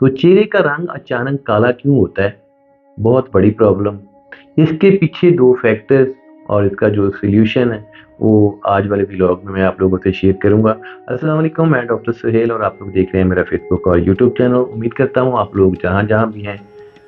तो चेहरे का रंग अचानक काला क्यों होता है? बहुत बड़ी प्रॉब्लम। इसके पीछे 2 फैक्टर्स और इसका जो सॉल्यूशन है वो आज वाले व्लॉग में मैं आप लोगों से शेयर करूँगा। अस्सलाम वालेकुम, मैं डॉक्टर सुहेल और आप लोग देख रहे हैं मेरा फेसबुक और यूट्यूब चैनल। उम्मीद करता हूँ आप लोग जहाँ-जहाँ भी हैं,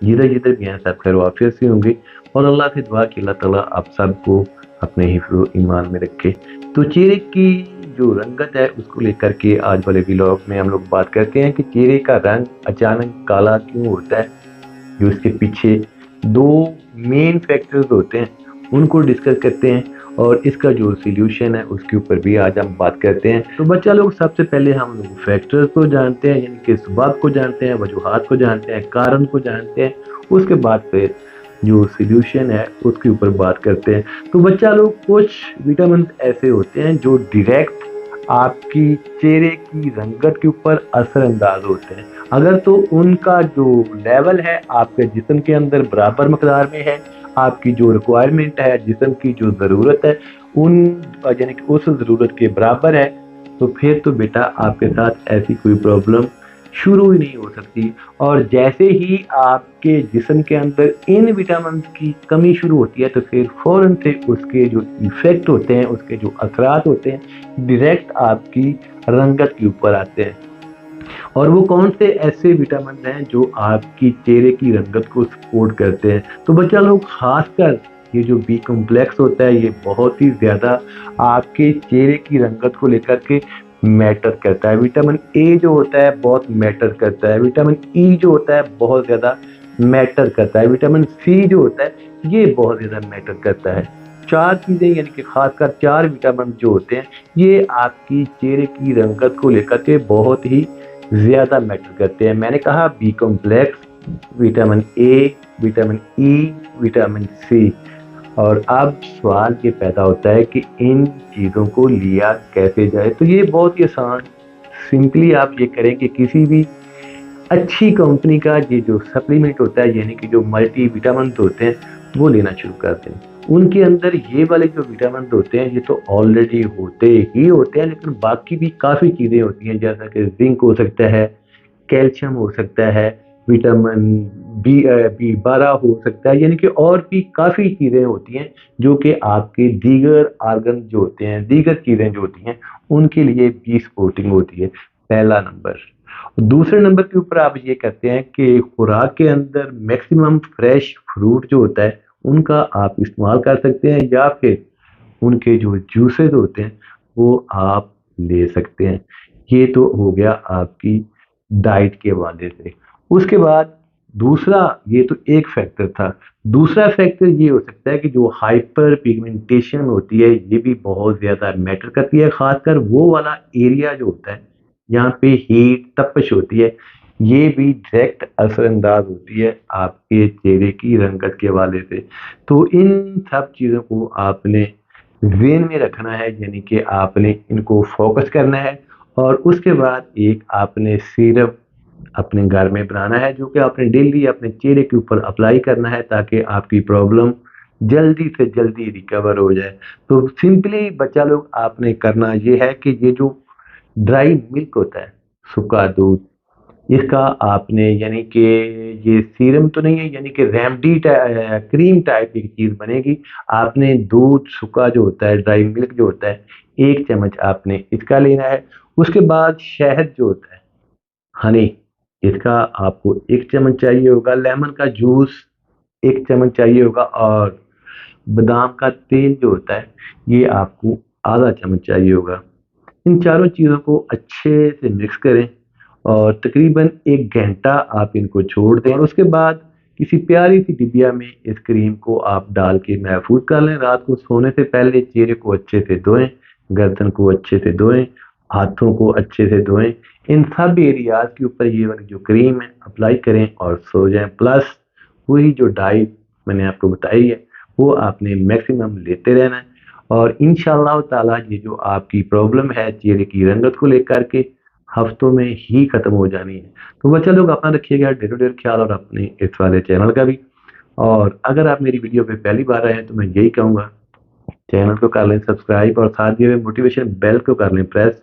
जिधर-जिधर भी हैं, सब खैर व आफियत से होंगे और अल्लाह से दुआ कि अल्लाह ताला आप सबको अपने हिफ्ज़ ईमान में रखे। तो चेहरे की जो रंगत है उसको लेकर के आज वाले व्लॉग में हम लोग बात करते हैं कि चेहरे का रंग अचानक काला क्यों होता है। जो इसके पीछे 2 मेन फैक्टर्स होते हैं उनको डिस्कस करते हैं और इसका जो सॉल्यूशन है उसके ऊपर भी आज हम बात करते हैं। तो बच्चा लोग, सबसे पहले हम लोग फैक्टर्स को जानते हैं, यानी कि सबब को जानते हैं, वजूहात को जानते हैं, कारण को जानते हैं। उसके बाद फिर जो सॉल्यूशन है उसके ऊपर बात करते हैं। तो बच्चा लोग, कुछ विटामिन ऐसे होते हैं जो डायरेक्ट आपकी चेहरे की रंगत के ऊपर असरअंदाज होते हैं। अगर तो उनका जो लेवल है आपके जिस्म के अंदर बराबर मकदार में है, आपकी जो रिक्वायरमेंट है, जिस्म की जो ज़रूरत है उन यानी कि उस ज़रूरत के बराबर है, तो फिर तो बेटा आपके साथ ऐसी कोई प्रॉब्लम शुरू ही नहीं हो सकती। और जैसे ही आपके जिस्म के अंदर इन विटामिन की कमी शुरू होती है तो फिर फ़ौरन से उसके जो इफ़ेक्ट होते हैं, उसके जो असरात होते हैं, डायरेक्ट आपकी रंगत के ऊपर आते हैं। और वो कौन से ऐसे विटामिन हैं जो आपकी चेहरे की रंगत को सपोर्ट करते हैं? तो बच्चा लोग, खासकर ये जो बी कॉम्प्लेक्स होता है ये बहुत ही ज़्यादा आपके चेहरे की रंगत को लेकर के मैटर करता है। विटामिन ए जो होता है बहुत मैटर करता है। विटामिन ई जो होता है बहुत ज़्यादा मैटर करता है। विटामिन सी जो होता है ये बहुत ज़्यादा मैटर करता है। 4 चीज़ें, यानी कि खासकर 4 विटामिन जो होते हैं ये आपकी चेहरे की रंगत को लेकर के बहुत ही ज़्यादा मैटर करते हैं। मैंने कहा B complex, vitamin A, vitamin E, vitamin C. और अब सवाल ये पैदा होता है कि इन चीज़ों को लिया कैसे जाए? तो ये बहुत ही आसान, सिंपली आप ये करें कि किसी भी अच्छी कंपनी का ये जो सप्लीमेंट होता है, यानी कि जो मल्टी विटामिन होते हैं वो लेना शुरू कर दें। उनके अंदर ये वाले जो विटामिन होते हैं ये तो ऑलरेडी होते ही होते हैं, लेकिन बाकी भी काफ़ी चीज़ें होती हैं, जैसा कि जिंक हो सकता है, कैल्शियम हो सकता है, विटामिन बी12 हो सकता है, यानी कि और भी काफ़ी चीज़ें होती हैं जो कि आपके दीगर आर्गन जो होते हैं, दीगर चीज़ें जो होती हैं उनके लिए भी सपोर्टिंग होती है। पहला नंबर। दूसरे नंबर के ऊपर आप ये करते हैं कि खुराक के अंदर मैक्सिमम फ्रेश फ्रूट जो होता है उनका आप इस्तेमाल कर सकते हैं, या फिर उनके जो जूसेस होते हैं वो आप ले सकते हैं। ये तो हो गया आपकी डाइट के हवाले से। उसके बाद दूसरा, ये तो एक फैक्टर था। दूसरा फैक्टर ये हो सकता है कि जो हाइपर पिगमेंटेशन होती है ये भी बहुत ज़्यादा मैटर करती है। ख़ासकर वो वाला एरिया जो होता है यहाँ पे हीट तपश होती है, ये भी डायरेक्ट असरअंदाज होती है आपके चेहरे की रंगत के हवाले से। तो इन सब चीज़ों को आपने ज़हन में रखना है, यानी कि आपने इनको फोकस करना है। और उसके बाद एक आपने सीरप अपने घर में बनाना है जो कि आपने डेली अपने चेहरे के ऊपर अप्लाई करना है, ताकि आपकी प्रॉब्लम जल्दी से जल्दी रिकवर हो जाए। तो सिंपली बच्चा लोग, आपने करना ये है कि ये जो ड्राई मिल्क होता है, सूखा दूध, इसका आपने, यानी कि ये सीरम तो नहीं है, यानी कि रेमेडी क्रीम टाइप की चीज़ बनेगी। आपने दूध सूखा जो होता है, ड्राई मिल्क जो होता है, 1 चम्मच आपने इसका लेना है। उसके बाद शहद जो होता है, हनी, इसका आपको 1 चम्मच चाहिए होगा। लेमन का जूस 1 चम्मच चाहिए होगा। और बादाम का तेल जो होता है ये आपको आधा चम्मच चाहिए होगा। इन चारों चीज़ों को अच्छे से मिक्स करें और तकरीबन 1 घंटा आप इनको छोड़ दें। और उसके बाद किसी प्यारी सी डिबिया में इस क्रीम को आप डाल के महफूज कर लें। रात को सोने से पहले चेहरे को अच्छे से धोएं, गर्दन को अच्छे से धोएं, हाथों को अच्छे से धोएं। इन सब एरियाज के ऊपर ये वाली जो क्रीम है अप्लाई करें और सो जाएं। प्लस वही जो डाइट मैंने आपको बताई है वो आपने मैक्सिमम लेते रहना है। और इंशाअल्लाह ताला ये जो आपकी प्रॉब्लम है चेहरे की रंगत को लेकर के हफ्तों में ही खत्म हो जानी है। तो बच्चा लोग, अपना रखिएगा ढेरों ढेर ख्याल, और अपने इस वाले चैनल का भी। और अगर आप मेरी वीडियो पे पहली बार आए हैं तो मैं यही कहूँगा, चैनल को कर लें सब्सक्राइब और साथ दिए हुए मोटिवेशन बेल को कर लें प्रेस,